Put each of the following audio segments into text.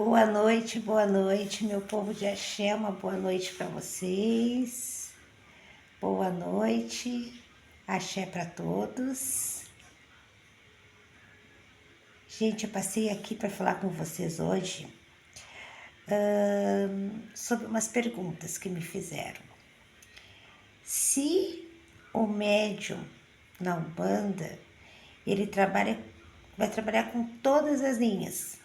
Boa noite, meu povo de Axé, uma boa noite para vocês. Boa noite, Axé para todos. Gente, eu passei aqui para falar com vocês hoje sobre umas perguntas que me fizeram. Se o médium na Umbanda, ele vai trabalhar com todas as linhas.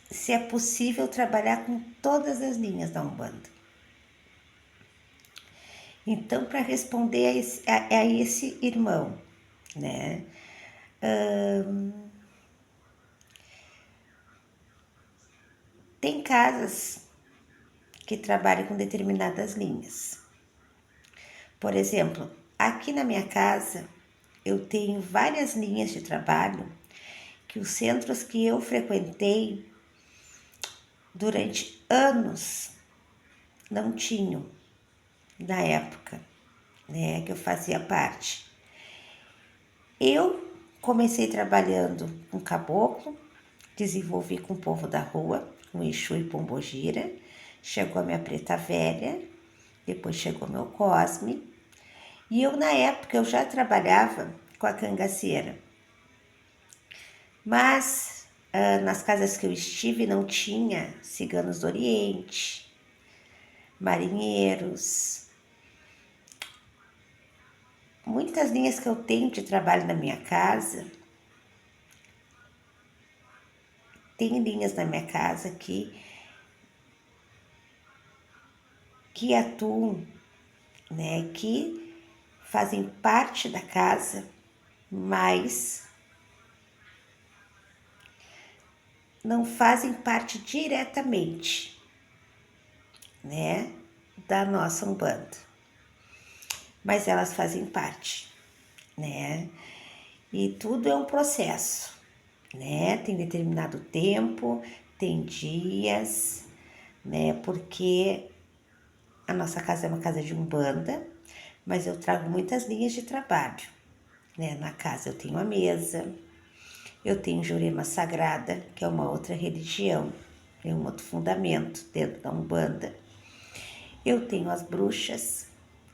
Se é possível trabalhar com todas as linhas da Umbanda. Então, para responder a esse irmão, né? Tem casas que trabalham com determinadas linhas. Por exemplo, aqui na minha casa, eu tenho várias linhas de trabalho que os centros que eu frequentei durante anos não tinham na época, né, que eu fazia parte. Eu comecei trabalhando com caboclo, desenvolvi com o povo da rua, com Exu e Pombogira, chegou a minha preta velha, depois chegou meu Cosme, e eu na época eu já trabalhava com a cangaceira. Mas nas casas que eu estive não tinha ciganos do Oriente, marinheiros. Muitas linhas que eu tenho de trabalho na minha casa, tem linhas na minha casa que atuam, né, que fazem parte da casa, mas não fazem parte diretamente, né, da nossa Umbanda. Mas elas fazem parte, né? E tudo é um processo, né? Tem determinado tempo, tem dias, né? Porque a nossa casa é uma casa de Umbanda, mas eu trago muitas linhas de trabalho, né? Na casa eu tenho a mesa, eu tenho Jurema Sagrada, que é uma outra religião, tem um outro fundamento dentro da Umbanda. Eu tenho as bruxas,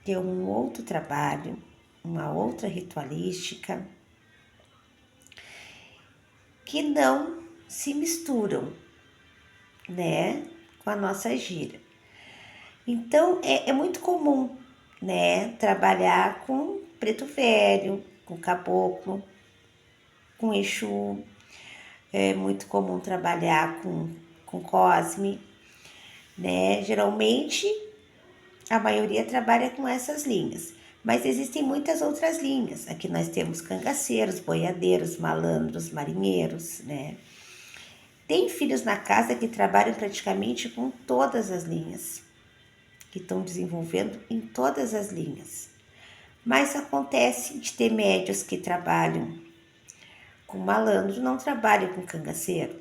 que é um outro trabalho, uma outra ritualística, que não se misturam, né, com a nossa gira. Então, é muito comum, né, trabalhar com preto velho, com caboclo, com Exu. É muito comum trabalhar com Cosme, né? Geralmente, a maioria trabalha com essas linhas. Mas existem muitas outras linhas. Aqui nós temos cangaceiros, boiadeiros, malandros, marinheiros, né? Tem filhos na casa que trabalham praticamente com todas as linhas, que estão desenvolvendo em todas as linhas. Mas acontece de ter médios que trabalham com malandro, não trabalham com cangaceiro.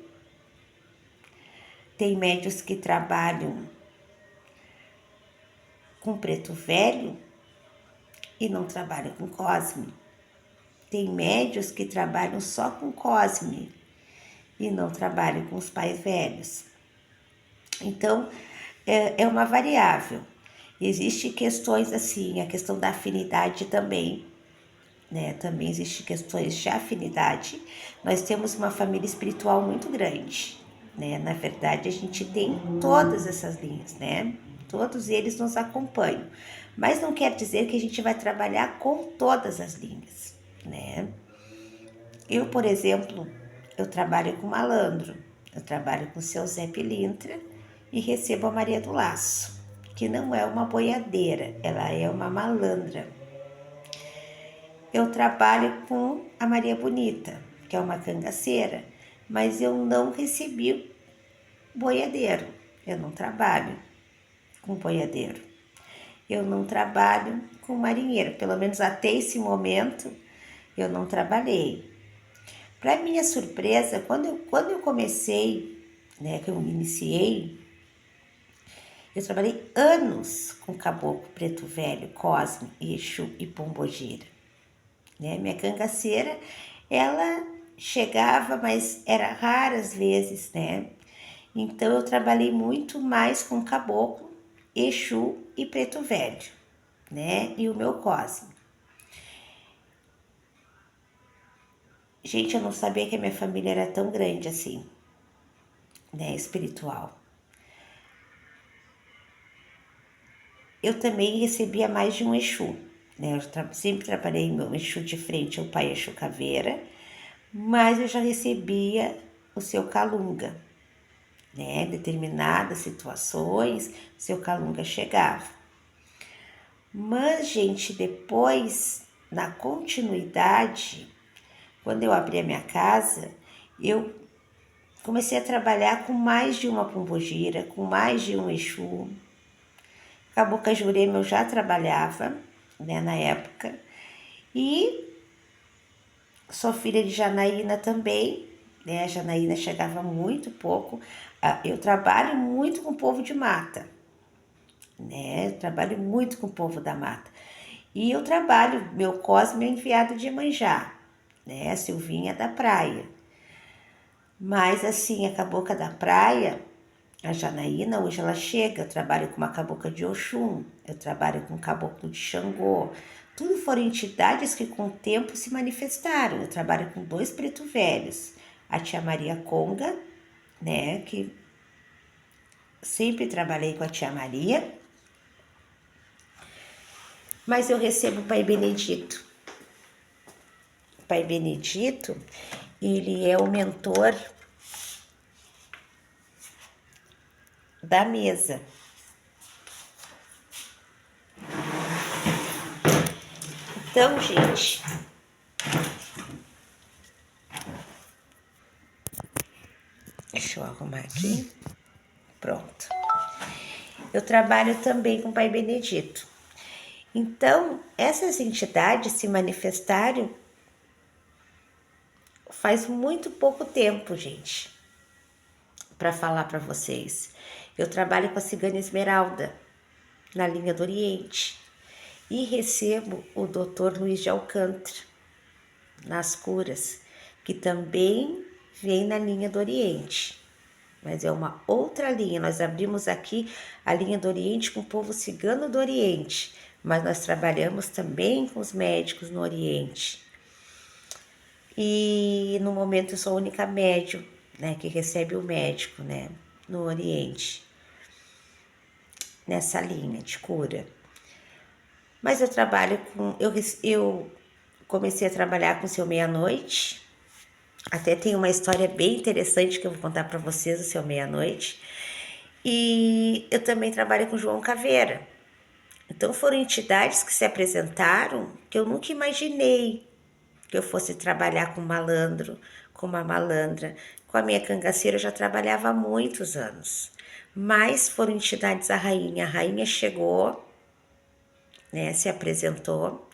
Tem médios que trabalham com preto velho e não trabalham com Cosme. Tem médios que trabalham só com Cosme e não trabalham com os pais velhos. Então, é uma variável. Existem questões assim, a questão da afinidade também, né? Também existem questões de afinidade. Nós temos uma família espiritual muito grande, né? Na verdade, a gente tem todas essas linhas, né? Todos eles nos acompanham. Mas não quer dizer que a gente vai trabalhar com todas as linhas, né? Eu, por exemplo, eu trabalho com malandro, eu trabalho com o seu Zé Pilintra e recebo a Maria do Laço, que não é uma boiadeira, ela é uma malandra. Eu trabalho com a Maria Bonita, que é uma cangaceira, mas eu não recebi boiadeiro, eu não trabalho com boiadeiro. Eu não trabalho com marinheiro, pelo menos até esse momento eu não trabalhei. Para minha surpresa, quando eu comecei, né, que eu iniciei, eu trabalhei anos com caboclo, preto velho, Cosme, Exu e Pombogira. Né? Minha cangaceira ela chegava, mas era raras vezes, né? Então eu trabalhei muito mais com caboclo, Exu e Preto Velho, né? E o meu Cosme. Gente, eu não sabia que a minha família era tão grande assim, né? Espiritual. Eu também recebia mais de um Exu, né? Eu sempre trabalhei meu Exu de frente ao pai Exu Caveira, mas eu já recebia o seu Calunga, né? Determinadas situações, o seu Calunga chegava. Mas, gente, depois, na continuidade, quando eu abri a minha casa, eu comecei a trabalhar com mais de uma pombogira, com mais de um Exu. Cabocla Jurema eu já trabalhava, né, na época. E sou filha de Janaína também, né? A Janaína chegava muito pouco. Eu trabalho muito com o povo de mata, né? Eu trabalho muito com o povo da mata. E eu trabalho, meu Cosme é enviado de Iemanjá, né? A Silvinha da praia. Mas assim, a cabocla da praia, a Janaína, hoje ela chega, eu trabalho com uma cabocla de Oxum, eu trabalho com um caboclo de Xangô. Tudo foram entidades que com o tempo se manifestaram. Eu trabalho com 2 preto velhos. A tia Maria Conga, né, que sempre trabalhei com a tia Maria. Mas eu recebo o Pai Benedito. O Pai Benedito, ele é o mentor da mesa. Então, gente, deixa eu arrumar aqui. Pronto. Eu trabalho também com o Pai Benedito. Então, essas entidades se manifestaram faz muito pouco tempo, gente, para falar para vocês. Eu trabalho com a Cigana Esmeralda, na linha do Oriente, e recebo o Dr. Luiz de Alcântara, nas curas, que também vem na linha do Oriente, mas é uma outra linha. Nós abrimos aqui a linha do Oriente com o povo cigano do Oriente, mas nós trabalhamos também com os médicos no Oriente. E no momento eu sou a única médium, né, que recebe o médico, né, no Oriente, nessa linha de cura. Mas eu trabalho com, eu comecei a trabalhar com o Seu Meia-Noite. Até tem uma história bem interessante que eu vou contar para vocês do Seu Meia-Noite. E eu também trabalho com João Caveira. Então foram entidades que se apresentaram que eu nunca imaginei que eu fosse trabalhar com malandro, com uma malandra. Com a minha cangaceira eu já trabalhava há muitos anos. Mas foram entidades a rainha chegou, né, se apresentou.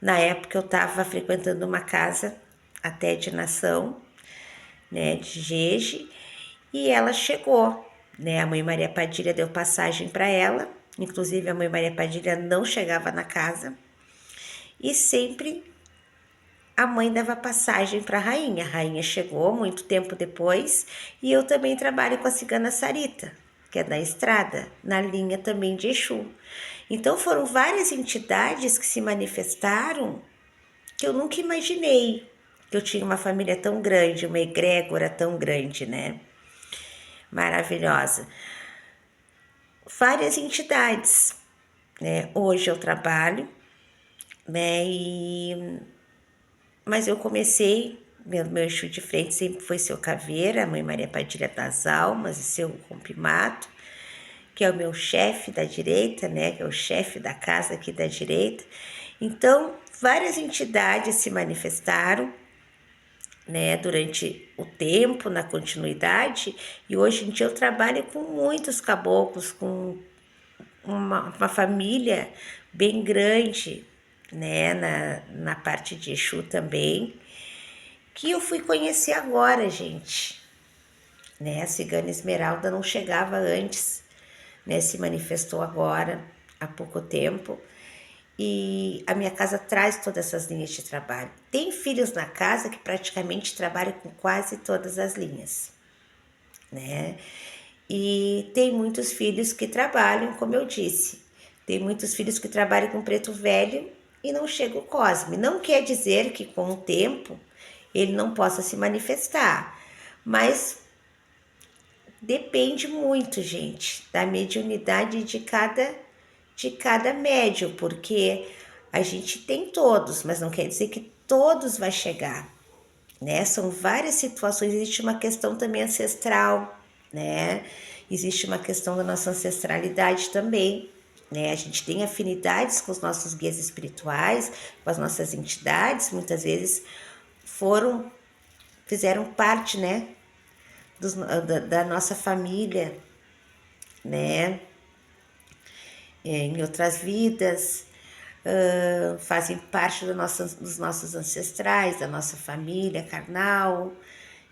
Na época eu estava frequentando uma casa até de nação, né, de Jeje, e ela chegou, né, a mãe Maria Padilha deu passagem para ela, inclusive a mãe Maria Padilha não chegava na casa, e sempre a mãe dava passagem para a rainha chegou muito tempo depois, e eu também trabalho com a cigana Sarita, que é da estrada, na linha também de Exu. Então foram várias entidades que se manifestaram que eu nunca imaginei que eu tinha uma família tão grande, uma egrégora tão grande, né? Maravilhosa. Várias entidades, né? Hoje eu trabalho, né? Mas eu comecei, meu Exu de frente sempre foi Seu Caveira, a mãe Maria Padilha das Almas e Seu Rompimato, que é o meu chefe da direita, né? Que é o chefe da casa aqui da direita. Então, várias entidades se manifestaram, né, durante o tempo, na continuidade, e hoje em dia eu trabalho com muitos caboclos, com uma família bem grande, né, na parte de Exu também, que eu fui conhecer agora, gente, né, a Cigana Esmeralda não chegava antes, né, se manifestou agora, há pouco tempo, e a minha casa traz todas essas linhas de trabalho. Tem filhos na casa que praticamente trabalham com quase todas as linhas, né? E tem muitos filhos que trabalham, como eu disse, tem muitos filhos que trabalham com preto velho e não chega o Cosme. Não quer dizer que com o tempo ele não possa se manifestar, mas depende muito, gente, da mediunidade de cada médium, porque a gente tem todos, mas não quer dizer que todos vai chegar, né? São várias situações, existe uma questão também ancestral, né? Existe uma questão da nossa ancestralidade também, né? A gente tem afinidades com os nossos guias espirituais, com as nossas entidades, muitas vezes fizeram parte, né? Da nossa família, né? Em outras vidas, fazem parte dos nossos ancestrais, da nossa família carnal,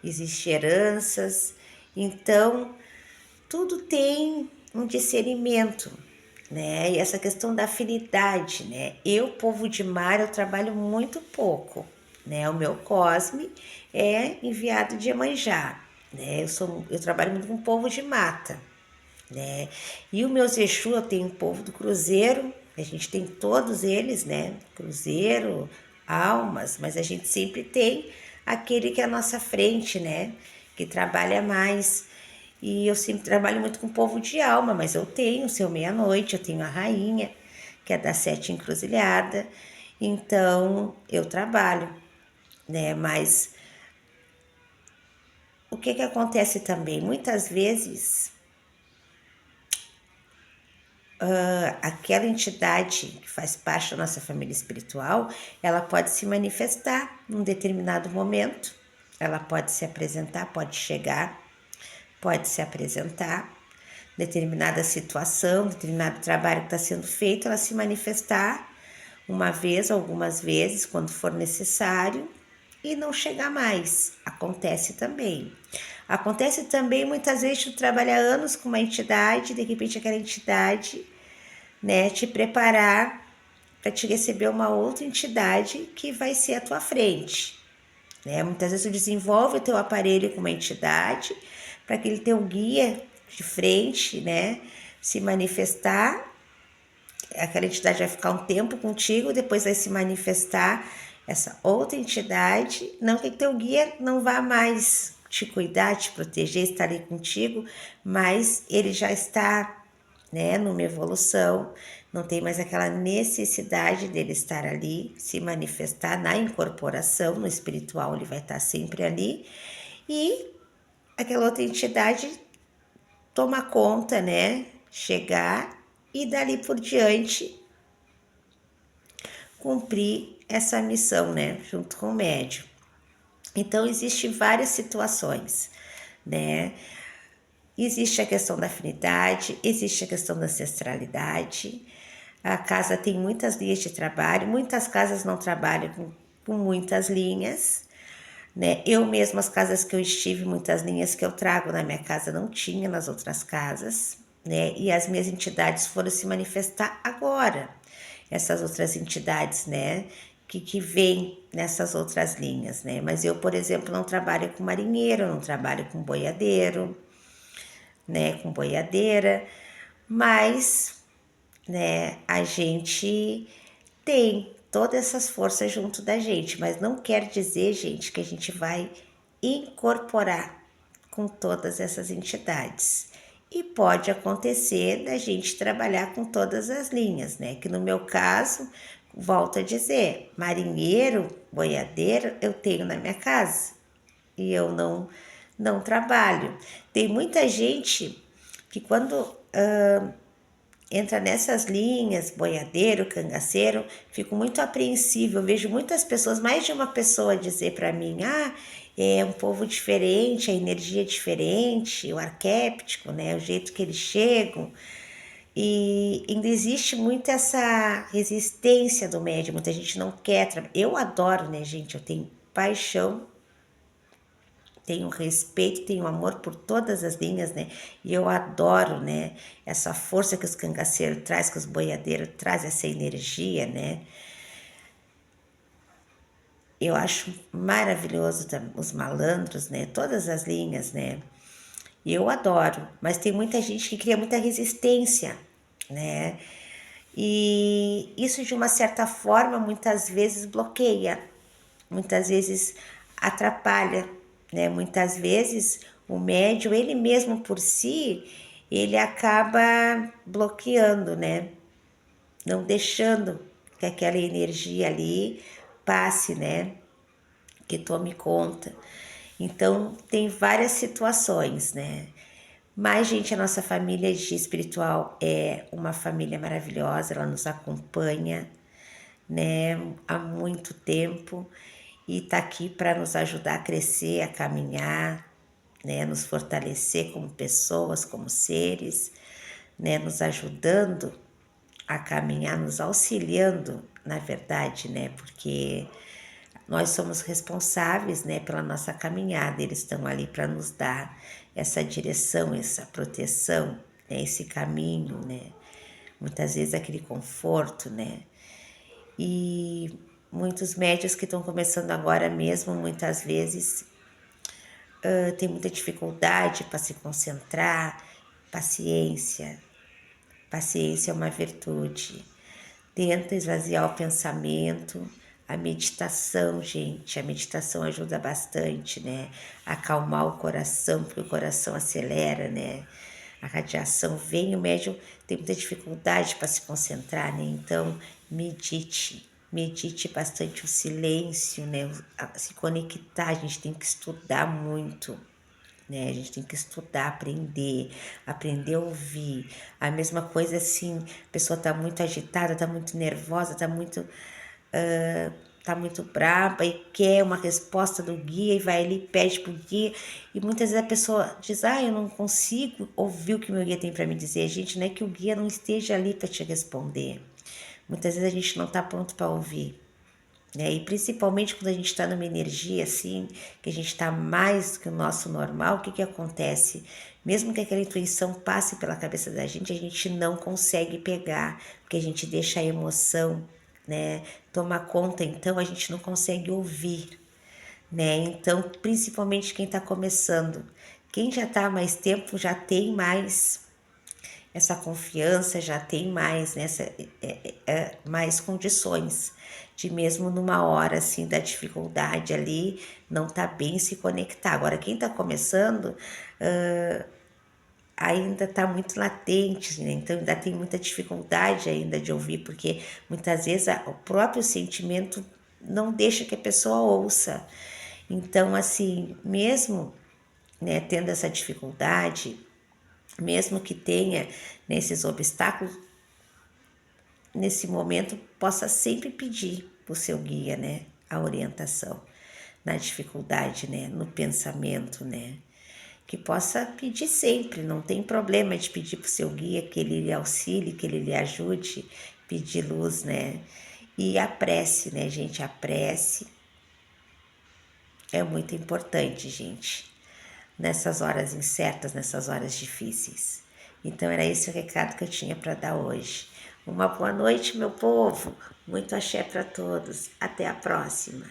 existem heranças. Então, tudo tem um discernimento, né? E essa questão da afinidade, né? Eu, povo de mar, eu trabalho muito pouco, né? O meu Cosme é enviado de Iemanjá, né? Eu trabalho muito com o povo de mata, né? E o meu Exu, eu tenho o povo do Cruzeiro, a gente tem todos eles, né? Cruzeiro, almas, mas a gente sempre tem aquele que é a nossa frente, né? Que trabalha mais. E eu sempre trabalho muito com o povo de alma, mas eu tenho o seu meia-noite, eu tenho a rainha, que é da Sete Encruzilhada. Então, eu trabalho, né? Mas o que acontece também? Muitas vezes aquela entidade que faz parte da nossa família espiritual, ela pode se manifestar num determinado momento, ela pode se apresentar, pode chegar, pode se apresentar, determinada situação, determinado trabalho que está sendo feito, ela se manifestar uma vez, algumas vezes, quando for necessário, e não chegar mais. Acontece também. Acontece também, muitas vezes, tu trabalha anos com uma entidade, de repente aquela entidade, né, te preparar para te receber uma outra entidade que vai ser à tua frente, né? Muitas vezes tu desenvolve o teu aparelho com uma entidade para aquele teu guia de frente, né, se manifestar. Aquela entidade vai ficar um tempo contigo, depois vai se manifestar essa outra entidade. Não que teu guia não vá mais te cuidar, te proteger, estar ali contigo, mas ele já está, né, numa evolução, não tem mais aquela necessidade dele estar ali, se manifestar na incorporação, no espiritual ele vai estar sempre ali, e aquela outra entidade toma conta, né, chegar e dali por diante cumprir essa missão, né, junto com o médium. Então, existem várias situações, né? Existe a questão da afinidade, existe a questão da ancestralidade. A casa tem muitas linhas de trabalho, muitas casas não trabalham com muitas linhas, né? Eu mesma, as casas que eu estive, muitas linhas que eu trago na minha casa não tinha nas outras casas, né? E as minhas entidades foram se manifestar agora, essas outras entidades, né? Que vêm nessas outras linhas, né? Mas eu, por exemplo, não trabalho com marinheiro, não trabalho com boiadeiro, né, com boiadeira, mas, né, a gente tem todas essas forças junto da gente, mas não quer dizer, gente, que a gente vai incorporar com todas essas entidades. E pode acontecer da gente trabalhar com todas as linhas, né? Que no meu caso, volto a dizer, marinheiro, boiadeiro, eu tenho na minha casa e eu não trabalho. Tem muita gente que quando entra nessas linhas, boiadeiro, cangaceiro, fico muito apreensiva. Eu vejo muitas pessoas, mais de uma pessoa dizer para mim, é um povo diferente, a energia é diferente, o arquétipo, né, o jeito que eles chegam. E ainda existe muito essa resistência do médium, muita gente não quer trabalhar. Eu adoro, né, gente? Eu tenho paixão tenho respeito, tenho amor por todas as linhas, né? E eu adoro, né? Essa força que os cangaceiros traz, que os boiadeiros traz, essa energia, né? Eu acho maravilhoso os malandros, né? Todas as linhas, né? E eu adoro, mas tem muita gente que cria muita resistência, né? E isso, de uma certa forma, muitas vezes bloqueia, muitas vezes atrapalha, né? Muitas vezes o médium, ele mesmo por si, ele acaba bloqueando, né? Não deixando que aquela energia ali passe, né? Que tome conta. Então, tem várias situações, né? Mas, gente, a nossa família de espiritual é uma família maravilhosa, ela nos acompanha, né, há muito tempo e tá aqui para nos ajudar a crescer, a caminhar, né, nos fortalecer como pessoas, como seres, né, nos ajudando a caminhar, nos auxiliando, na verdade, né, porque nós somos responsáveis, né, pela nossa caminhada. Eles estão ali para nos dar essa direção, essa proteção, né, esse caminho, né? Muitas vezes aquele conforto, né? E muitos médios que estão começando agora mesmo, muitas vezes tem muita dificuldade para se concentrar. Paciência, paciência é uma virtude. Tenta esvaziar o pensamento. A meditação, gente, a meditação ajuda bastante, né? Acalmar o coração, porque o coração acelera, né? A radiação vem, o médium tem muita dificuldade para se concentrar, né? Então, medite, medite bastante o silêncio, né? Se conectar, a gente tem que estudar muito, né? A gente tem que estudar, aprender a ouvir. A mesma coisa assim, a pessoa tá muito agitada, tá muito nervosa, tá muito braba e quer uma resposta do guia e vai ali, pede pro guia. E muitas vezes a pessoa diz, eu não consigo ouvir o que o meu guia tem para me dizer. Gente, não é que o guia não esteja ali para te responder. Muitas vezes a gente não tá pronto para ouvir. Né? E principalmente quando a gente está numa energia assim, que a gente está mais que o nosso normal, o que acontece? Mesmo que aquela intuição passe pela cabeça da gente, a gente não consegue pegar, porque a gente deixa a emoção, né, tomar conta, então a gente não consegue ouvir, né? Então, principalmente quem está começando, quem já está há mais tempo já tem mais essa confiança, já tem mais, né, mais condições de mesmo numa hora assim da dificuldade ali, não tá bem se conectar. Agora, quem está começando ainda está muito latente, né? Então ainda tem muita dificuldade ainda de ouvir, porque muitas vezes o próprio sentimento não deixa que a pessoa ouça. Então, assim, mesmo, né, tendo essa dificuldade, mesmo que tenha nesses obstáculos, nesse momento possa sempre pedir para o seu guia, né, a orientação na dificuldade, né, no pensamento, né, que possa pedir sempre, não tem problema de pedir para o seu guia que ele lhe auxilie, que ele lhe ajude, pedir luz, né, e a prece, né, gente, a prece é muito importante, gente, nessas horas incertas, nessas horas difíceis. Então era esse o recado que eu tinha para dar hoje. Uma boa noite, meu povo. Muito axé para todos. Até a próxima.